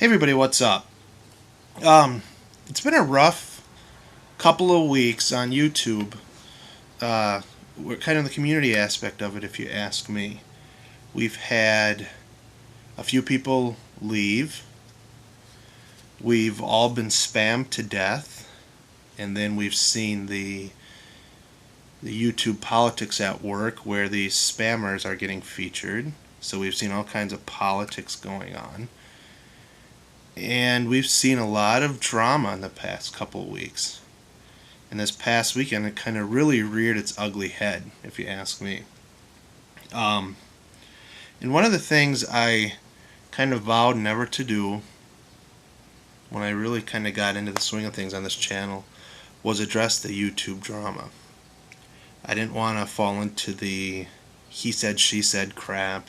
Hey everybody, what's up? Um, it's been a rough couple of weeks on YouTube. We're kind of the community aspect of it, if you ask me. We've had a few people leave. We've all been spammed to death, and then we've seen the YouTube politics at work where these spammers are getting featured. So we've seen all kinds of politics going on. And we've seen a lot of drama in the past couple of weeks. And this past weekend, it kind of really reared its ugly head, if you ask me. Um, and one of the things I kind of vowed never to do when I really kind of got into the swing of things on this channel was address the YouTube drama. I didn't want to fall into the he said, she said crap,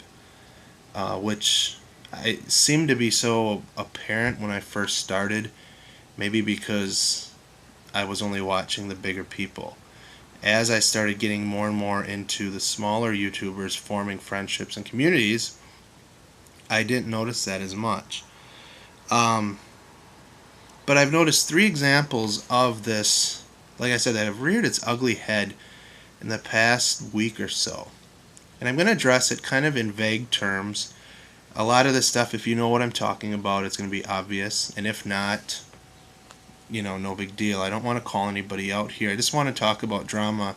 which I seemed to be so apparent when I first started, maybe because I was only watching the bigger people. As I started getting more and more into the smaller YouTubers forming friendships and communities, I didn't notice that as much. Um, but I've noticed three examples of this, like I said, that have reared its ugly head in the past week or so. And I'm going to address it kind of in vague terms. A lot of this stuff, if you know what I'm talking about, it's going to be obvious. And if not, no big deal. I don't want to call anybody out here. I just want to talk about drama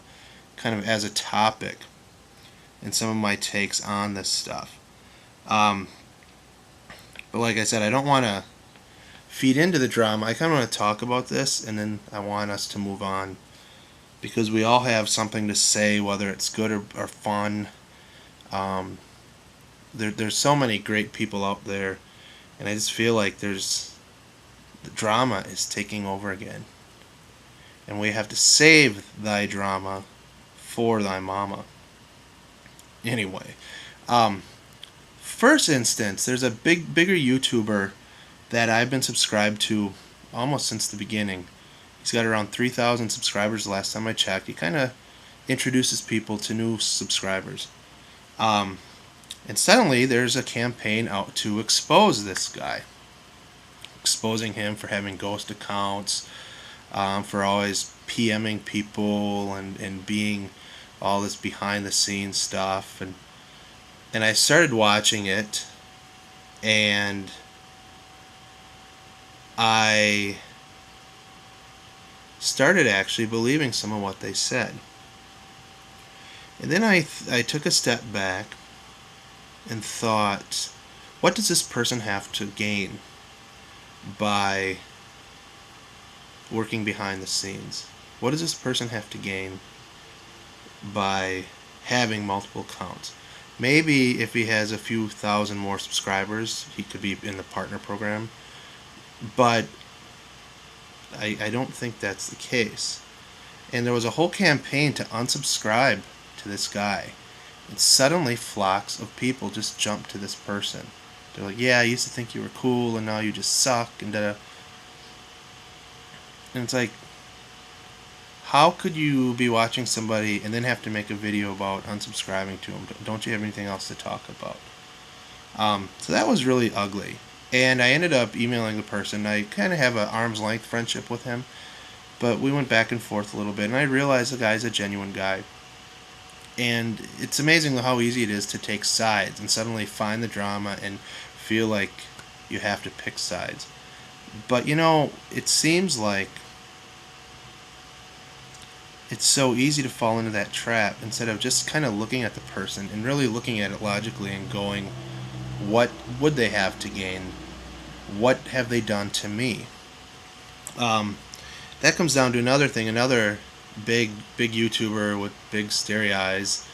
kind of as a topic and some of my takes on this stuff. Um, but like I said, I don't want to feed into the drama. I kind of want to talk about this, and then I want us to move on because we all have something to say, whether it's good or fun. There's so many great people out there, and I just feel like the drama is taking over again. And we have to save thy drama for thy mama. Anyway, first instance, there's a bigger YouTuber that I've been subscribed to almost since the beginning. He's got around 3,000 subscribers the last time I checked. He kind of introduces people to new subscribers. And suddenly there's a campaign out to expose this guy. Exposing him for having ghost accounts, for always PMing people and being all this behind the scenes stuff. And I started watching it, and I started actually believing some of what they said. And then I took a step back and thought, what does this person have to gain by working behind the scenes? What does this person have to gain by having multiple accounts? Maybe if he has a few thousand more subscribers, he could be in the partner program. But I don't think that's the case. And there was a whole campaign to unsubscribe to this guy. And suddenly flocks of people just jumped to this person. They're like, yeah, I used to think you were cool, and now you just suck, and da-da. And it's like, how could you be watching somebody and then have to make a video about unsubscribing to them? Don't you have anything else to talk about? So that was really ugly. And I ended up emailing the person. I kind of have an arm's length friendship with him, but we went back and forth a little bit, and I realized the guy's a genuine guy. And it's amazing how easy it is to take sides and suddenly find the drama and feel like you have to pick sides. But it seems like it's so easy to fall into that trap instead of just kind of looking at the person and really looking at it logically and going, what would they have to gain? What have they done to me? That comes down to another thing. Another big YouTuber with big starry eyes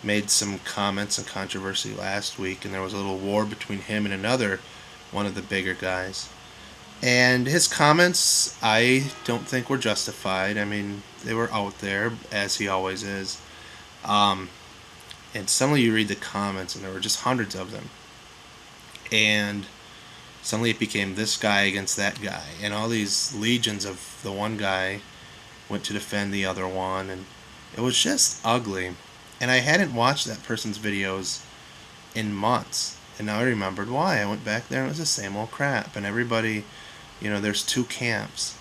made some comments and controversy last week, and there was a little war between him and another one of the bigger guys. And his comments, I don't think were justified. I mean, they were out there, as he always is. And suddenly you read the comments, and there were just hundreds of them. And suddenly it became this guy against that guy. And all these legions of the one guy went to defend the other one. And it was just ugly. And I hadn't watched that person's videos in months. And now I remembered why. I went back there and it was the same old crap. And everybody, there's two camps.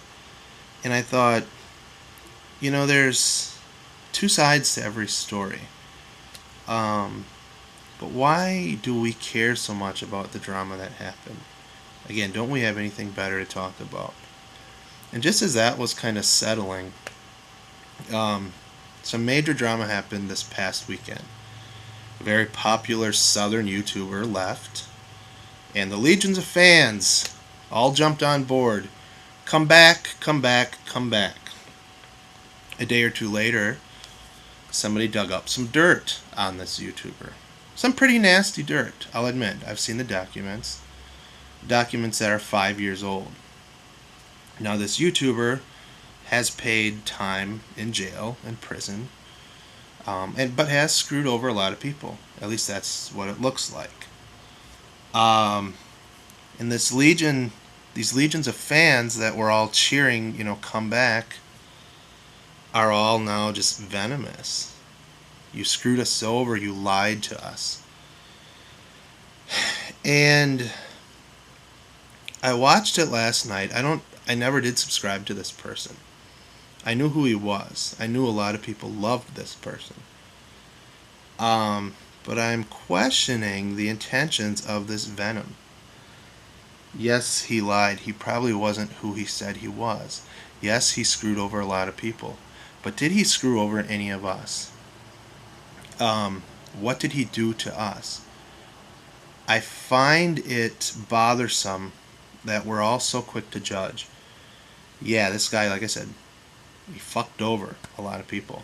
And I thought, there's two sides to every story. But why do we care so much about the drama that happened? Again, don't we have anything better to talk about? And just as that was kind of settling, some major drama happened this past weekend. A very popular Southern YouTuber left, and the legions of fans all jumped on board. Come back, come back, come back. A day or two later, somebody dug up some dirt on this YouTuber. Some pretty nasty dirt, I'll admit. I've seen the documents. Documents that are 5 years old. Now this YouTuber has paid time in jail and prison, but has screwed over a lot of people. At least that's what it looks like. And these legions of fans that were all cheering, come back, are all now just venomous. You screwed us over. You lied to us. And I watched it last night. I never did subscribe to this person. I knew who he was. I knew a lot of people loved this person. But I'm questioning the intentions of this venom. Yes, he lied. He probably wasn't who he said he was. Yes, he screwed over a lot of people. But did he screw over any of us? What did he do to us? I find it bothersome that we're all so quick to judge. Yeah, this guy, like I said, he fucked over a lot of people.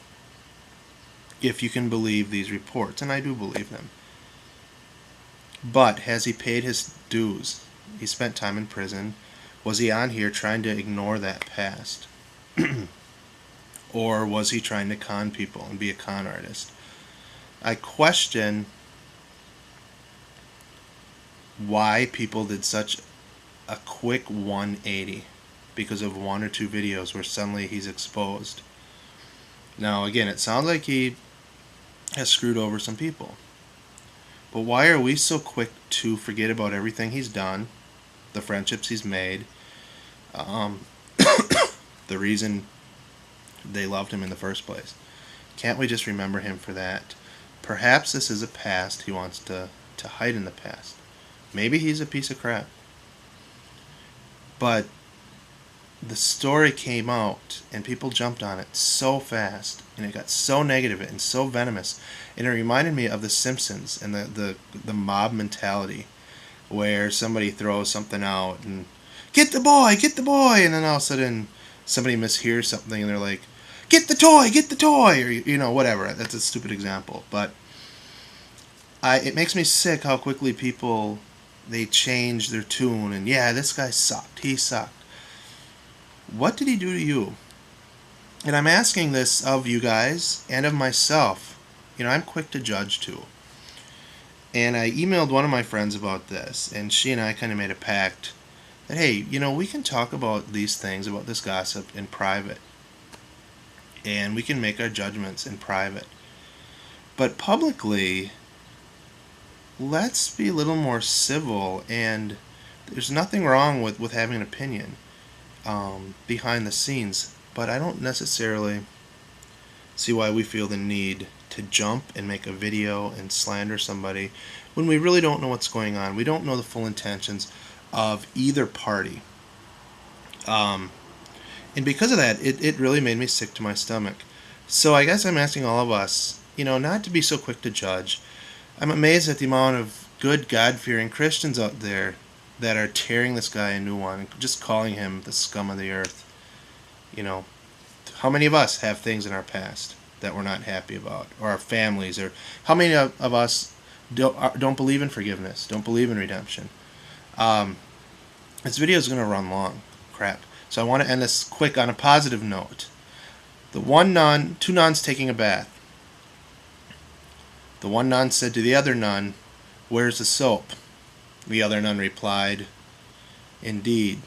If you can believe these reports, and I do believe them. But has he paid his dues? He spent time in prison. Was he on here trying to ignore that past? Or was he trying to con people and be a con artist? I question why people did such a quick 180 because of one or two videos where suddenly he's exposed. Now, again, it sounds like he has screwed over some people. But why are we so quick to forget about everything he's done, the friendships he's made, the reason they loved him in the first place? Can't we just remember him for that? Perhaps this is a past he wants to hide in the past. Maybe he's a piece of crap. But the story came out and people jumped on it so fast and it got so negative and so venomous, and it reminded me of The Simpsons and the mob mentality where somebody throws something out and get the boy, and then all of a sudden somebody mishears something and they're like, get the toy, or whatever. That's a stupid example, but it makes me sick how quickly people, they change their tune and yeah, this guy sucked, he sucked. What did he do to you? And I'm asking this of you guys and of myself. I'm quick to judge too. And I emailed one of my friends about this, and she and I kind of made a pact that, hey, we can talk about these things, about this gossip in private. And we can make our judgments in private. But publicly, let's be a little more civil, and there's nothing wrong with having an opinion behind the scenes, but I don't necessarily see why we feel the need to jump and make a video and slander somebody when we really don't know what's going on. We don't know the full intentions of either party. And because of that, it really made me sick to my stomach. So I guess I'm asking all of us, not to be so quick to judge. I'm amazed at the amount of good, God-fearing Christians out there that are tearing this guy a new one and just calling him the scum of the earth. How many of us have things in our past that we're not happy about, or our families, or how many of us don't believe in forgiveness, don't believe in redemption? This video is going to run long. Crap. So I want to end this quick on a positive note. Two nuns taking a bath. The one nun said to the other nun, "Where's the soap?" The other nun replied, "Indeed,